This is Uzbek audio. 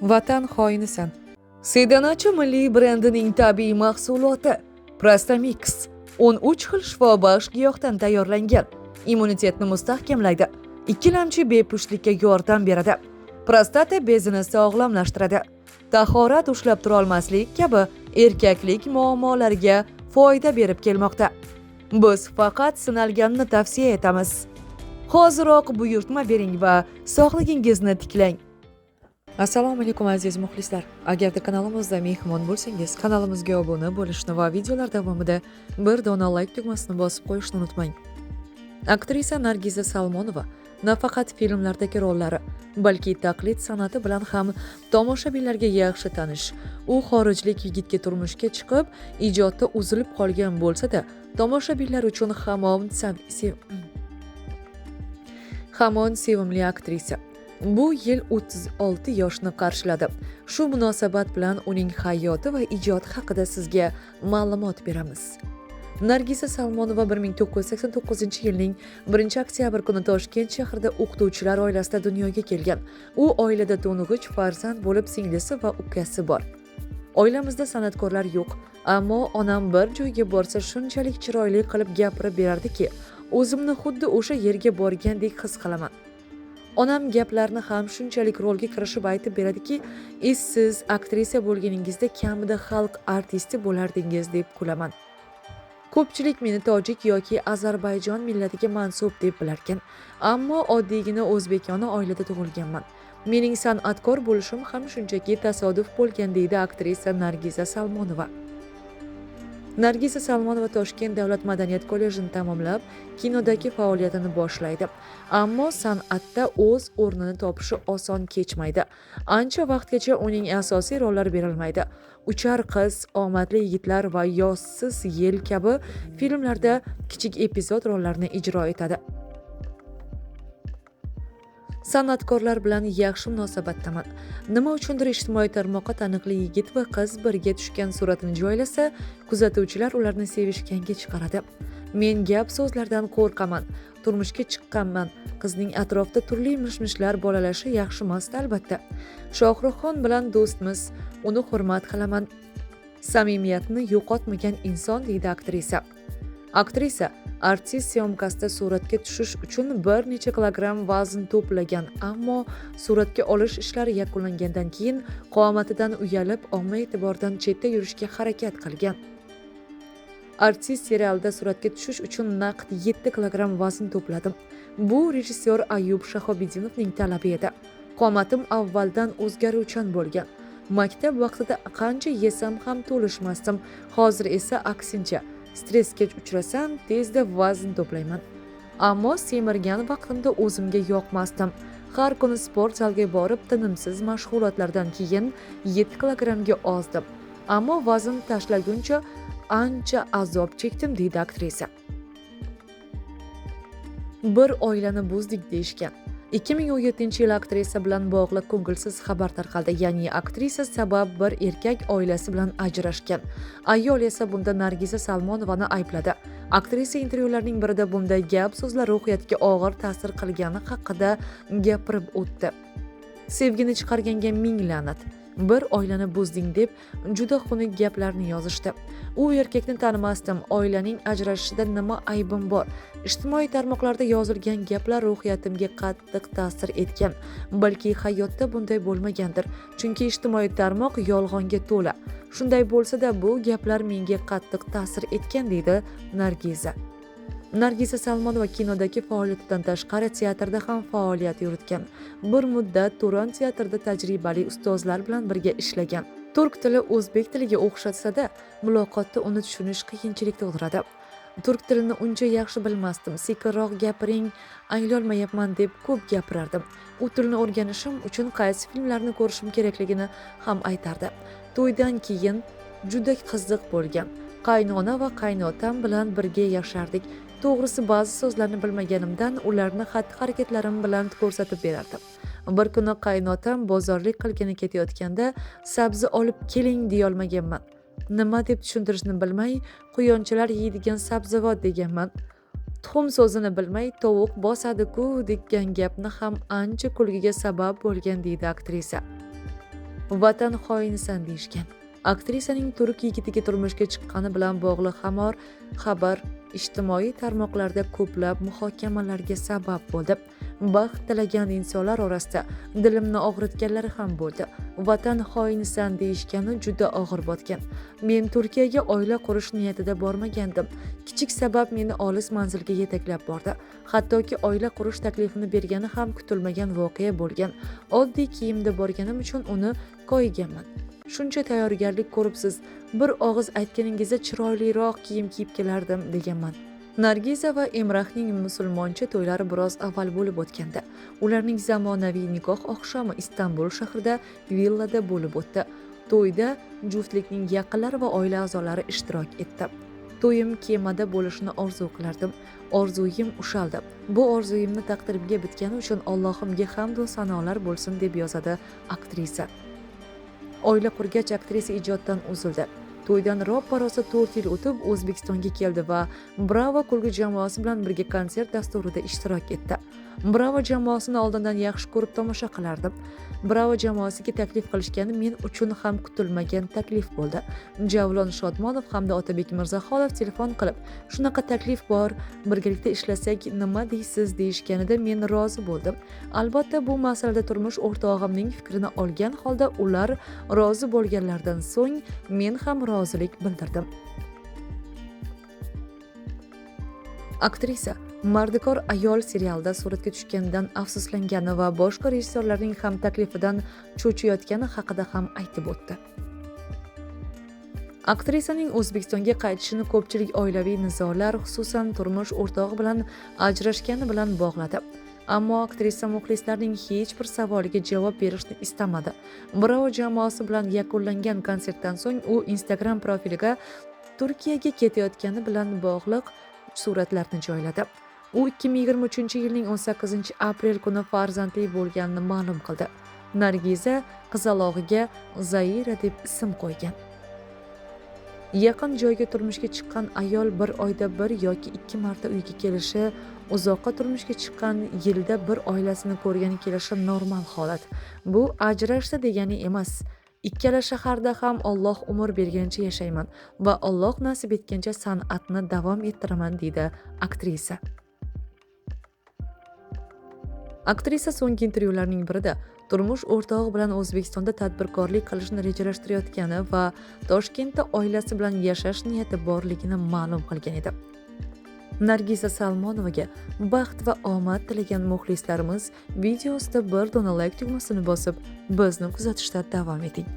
Vatan xoinisan. Sedanachi milliy brendining tabiiy mahsuloti Prostamix 13 xil shifobaxsh giyohdan tayyorlangan. Immunitetni mustahkamlaydi. Ikkilamchi bepushtlikka yordam beradi. Prostata bezini sog'lomlashtiradi. Tahorat ushlab tura olmaslik kabi erkaklik muammolariga foyda berib kelmoqda. Biz faqat sinalganini tavsiya etamiz. Hoziroq buyurtma bering va sog'ligingizni tiklang. Assalomu alaykum aziz muxlislar. Agarda kanalimizda mehmon bo'lsangiz, kanalimizga obuna bo'lishni va videolar davomida bir dona like tugmasini bosib qo'yishni unutmang. Aktrisa Nargiza Salmonova nafaqat filmlardagi rollari, balki taqlid san'ati bilan ham tomoshabinlarga yaxshi tanish. U xorijlik yigitga turmushga chiqib, ijodda uzilib qolgan bo'lsa-da, tomoshabinlar uchun hamon sevimli aktrisa. Bu yil 36 yoshni qarshiladi. Shu munosabat bilan uning hayoti va ijodi haqida sizga ma'lumot beramiz. Nargiza Salmonova 1989-yilning 1-oktyabr kuni Toshkent shahrida o'qituvchilar oilasida dunyoga kelgan. U oilada to'ng'ich farzand bo'lib, singlisi va ukasi bor. Oilamizda san'atkorlar yo'q, ammo onam bir joyga borsa shunchalik chiroyli qilib gapirib berardiki, o'zimni xuddi o'sha yerga borgandek his qilaman. Onam gaplarni ham shunchalik rolga kirishib aytib beradiki, siz aktrisa bo'lganingizda kamida xalq artisti bo'lardingiz deb kulaman. Ko'pchilik meni tojik yoki Ozarbayjon millatiga mansub deb bilarkan, ammo oddiygina o'zbekona oilada tug'ilganman. Mening san'atkor bo'lishim ham shunchaki tasodif bo'lgan, deydi aktrisa Nargiza Salmonova. Nargiza Salmonova Toshkent davlat madaniyat kollejini tamomlab, kinodagi faoliyatini boshlaydi. Ammo san'atda o'z o'rnini topishi oson kechmaydi. Ancha vaqtgacha uning asosiy rollari berilmaydi. Uchar qiz, omadli yigitlar va Yozsiz yil kabi filmlarda kichik epizod rollarni ijro etadi. San'atkorlar bilan yaxshi munosabatdaman. Nima uchundir ijtimoiy tarmoqqa taniqli yigit va qiz birga tushgan suratini joylasa, kuzatuvchilar ularni sevishganga chiqaradi. Men gap so'zlardan qo'rqaman. Turmushga chiqqanman. Qizning atrofida turli mish-mishlar bolalashi yaxshi emas albatta. Shohruxxon bilan do'stmiz, uni hurmat qilaman. Samimiyatni yo'qotmagan inson, deydi aktrisa. Aktrisa artist syomkasida suratga tushish uchun bir necha kilogramm vazn to'plagan, ammo suratga olish ishlari yakunlangandan keyin qomatidan uyalib, omma e'tiboridan chetda yurishga harakat qilgan. Artist serialda suratga tushish uchun naqd 7 kilogramm vazn to'pladim. Bu rejissyor Ayub Shahobidinovning talabi edi. Qomatim avvaldan o'zgaruvchan bo'lgan. Maktab vaqtida qancha yesam ham to'lishmasdim. Hozir esa aksincha. Stressga uchrasam, tezda vazn to'playman. Ammo semirgan vaqtimda o'zimga yoqmasdim. Har kuni sport zalga borib, tinimsiz mashg'ulotlardan keyin 7 kilogrammga ozdim. Ammo vazn tashlaguncha ancha azob chekdim, deydi aktrisa. Bir oilani buzdik deyishgan. 2017-yil aktrisa bilan bog'liq ko'ngilsiz xabar tarqaldi. Ya'ni aktrisa sabab bir erkak oilasi bilan ajrashgan. Ayol esa bunda Nargiza Salmonovani aybladi. Aktrisa intervyularning birida bunday gap so'zlar ruhiyatga og'ir ta'sir qilgani haqida gapirib o'tdi. Sevgini chiqarganga ming la'nat. Bir oilani buzding deb juda xunuk gaplarni yozishdi. U erkakni tanimasdim. Oilaning ajrashishida nima aybim bor? Ijtimoiy tarmoqlarda yozilgan gaplar ruhiyatimga qattiq ta'sir etgan. Balki hayotda bunday bo'lmagandir. Chunki ijtimoiy tarmoq yolg'onga to'la. Shunday bo'lsa-da, bu gaplar menga qattiq ta'sir etgan, deydi Nargiza. Nargiza Salmonova kinodagi faoliyatidan tashqari teatrda ham faoliyat yuritgan. Bir muddat Turon teatrida tajribali ustozlar bilan birga ishlagan. Turk tili o'zbek tiliga o'xshatsa-da, muloqotda uni tushunish qiyinchilik tug'diradi. Turk tilini uncha yaxshi bilmasdim. Sekinroq gapiring, anglolmayapman deb ko'p gapirardim. U tilni o'rganishim uchun qaysi filmlarni ko'rishim kerakligini ham aytardi. To'ydan keyin juda qiziq bo'lgan. Qaynona va qaynotam bilan birga yashardik. To'g'risi ba'zi so'zlarni bilmaganimdan ularni xatti-harakatlarim bilan ko'rsatib berardim. Bir kuni qaynotam bozorlik qilgani ketayotganda sabzi olib keling deya olmaganman. Nima deb tushuntirishni bilmay, quyonchalar yeydigan sabzavot deganman. Tuxum so'zini bilmay tovuq bosadi-ku degan gapni ham ancha kulgiga sabab bo'lgan, deydi aktrisa. vatan xoinisan deyishgan. Aktrisaning turk yigitiga turmushga chiqqani bilan bog'liq xabar ijtimoiy tarmoqlarda ko'plab muhokamalarga sabab bo'ldi. Baxt tilagan insonlar orasida dilimni og'ritganlari ham bo'ldi. Vatan xoinisan deyishgani juda og'ir botgan. Men Turkiyaga oila qurish niyatida bormagandim. Kichik sabab meni olis manzilga yetaklab bordi. Hattoki oila qurish taklifini bergani ham kutilmagan voqea bo'lgan. Oddiy kiyimda borganim uchun uni koyiganman. Shuncha tayyorgarlik ko'ribsiz, bir og'iz aytganingizda chiroyliroq kiyim kiyib kelardim deganman. Nargiza va Emrahning musulmoncha to'ylari biroz avval bo'lib o'tgandi. Ularning zamonaviy nikoh oqshomi Istanbul shahrida villada bo'lib o'tdi. To'yda juftlikning yaqinlari va oila a'zolari ishtirok etdi. To'yim kemada bo'lishini orzu qilardim. Orzuyim ushaldi. Bu orzuyimni taqdirimga bitgani uchun Allohimga hamd va sanolar bo'lsin deb yozadi aktrisa. Oila qurgach aktrisa ijoddan uzildi. To'ydan ro'ppa-rosa 4 yil o'tib O'zbekistonga keldi va Bravo kulgi jamoasi bilan birga konsert dasturida ishtirok etdi. Bravo jamoasini oldindan yaxshi ko'rib tomosha qilardim. Bravo jamoasiga taklif qilishgani men uchun ham kutilmagan taklif bo'ldi. Javlon Shodmonov hamda Otabek Mirzaxonov telefon qilib, "Shunaqa taklif bor, birgalikda ishlasak nima deysiz?" deyishganida men rozi bo'ldim. Albatta bu masalada turmush o'rtog'imning fikrini olgan holda ular rozi bo'lganlaridan so'ng men ham rozilik bildirdim. Aktrisa Mardikor ayol serialida suratga tushganidan afsuslangani va boshqa rejissyorlarning ham taklifidan cho'chiyotgani haqida ham aytib o'tdi. Aktrisaning O'zbekistonga qaytishini ko'pchilik oilaviy nizolar, xususan turmush o'rtog'i bilan ajrashgani bilan bog'ladi. Ammo aktrisa muxlislarning hech bir savoliga javob berishni istamadi. Bravo jamoasi bilan yakunlangan konsertdan so'ng u Instagram profiliga Turkiyaga ketayotgani bilan bog'liq suratlarni joyladi. U 2023-yilning 18-aprel kuni farzandli bo'lganini ma'lum qildi. Nargiza qizalog'iga Zaira deb ism qo'ygan. Yaqin joyga turmushga chiqqan ayol bir oyda bir yoki 2 marta uyga kelishi, uzoqqa turmushga chiqqan yilda bir oilasini ko'rgani kelishi normal holat. Bu ajrashdi degani emas. Ikkala shaharda ham Alloh umr bergancha yashayman va Alloh nasib etgancha san'atni davom ettiraman deydi aktrisa. Aktrisa so'nggi intervyularning birida turmush o'rtog'i bilan O'zbekistonda tadbirkorlik qilishni rejalashtirayotgani va Toshkentda oilasi bilan yashash niyati borligini ma'lum qilgan edi. Nargiza Salmonovaga baxt va omad tilagan muxlislarimiz videosida bir dona like tugmasini bosib, bizni kuzatishda davom eting.